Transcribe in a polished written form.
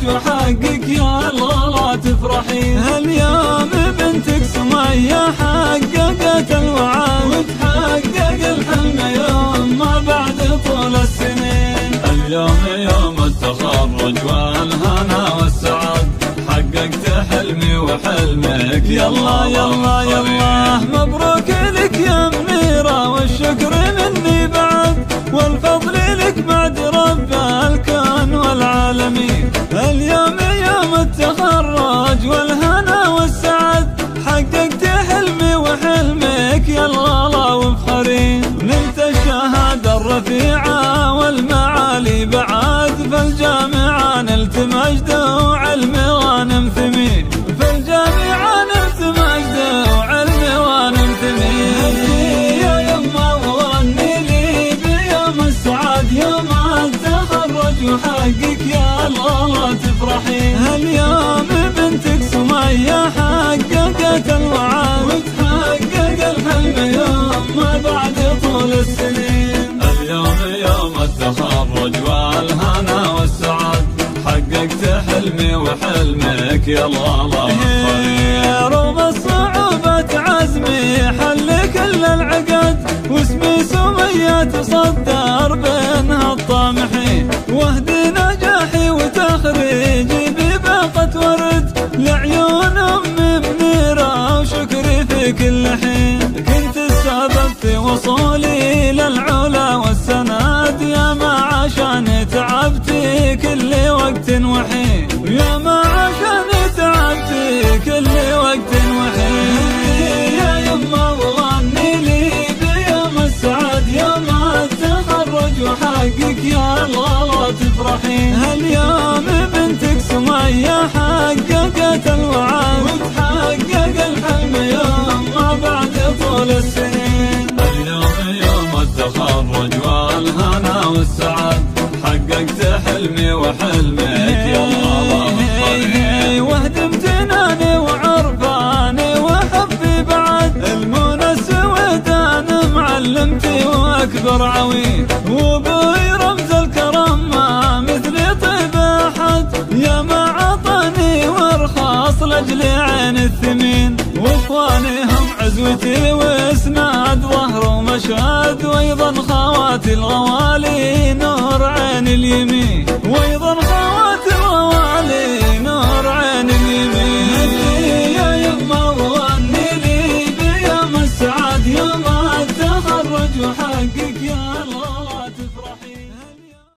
وحقك يا الله لا تفرحين. هاليوم بنتك سمية حققت الوعد وتحقق الحلم يوم ما بعد طول السنين. اليوم يوم التخرج والهنا والسعد حققت حلمي وحلمك يلا يلا يلا. مبروك لك يا منيرة والشكر مني بعد والفضل لك بعد رب الكون والعالمين. اليوم يوم التخرج والهنا والسعد حققت حلمي وحلمك يلا لا وبخرين. نلت الشهادة الرفيعة والمعالي بعد فالجامعة نلت مجد وعلم غانم ثمين. فالجامعة نلت مجد وعلم غانم ثمين. يا يما وغني لي بيوم السعاد يوم التخرج وحقك يا الله لا تفرحين. هاليوم بنتك سمية حققت الوعد وتحقق الحلم يوم ما بعد طول السنين. اليوم يوم التخرج والهنا والسعد حققت حلمي وحلمك يا الله لا تفرحين. رغم الصعوبة عزمي حل كل العقد واسمي سمية تصدر بينها الطامحين. واهدي نجاحي وتخريجي بباقة ورد لعيون أمي منيرة وشكري في كل حين. كنت السبب في وصولي للعلا والسناد يا ما عشاني تعبتي كل وقت وحين. يا ما عشاني تعبتي كل وقت وحين. يا يما وغني لي بيوم السعاد يوم التخرج وحقك يا الله لا تفرحين. هاليوم بنتك سمية حققت الوعد وتحقق الحلم يوم ما بعد طول السنين. اليوم يوم التخرج والهنا والسعد حققت حلمي وحلمك يا الله لا تفرحين. وهد امتناني وعرفاني وحبي بعد المنى السويدان معلمتي واكبر عوين. وبي رمز الكرم ما مثلي طيب احد يا ما عطاني وارخاص لاجل عين الثمين. واخواني هم عزوتي واسناد ظهر ومشهد وايضا خواتي الغوالي نور عين اليمين. وايضا خواتي الغوالي نور عين اليمين. يا يما وغني لي بيوم السعاد يوم التخرج وحقك يا الله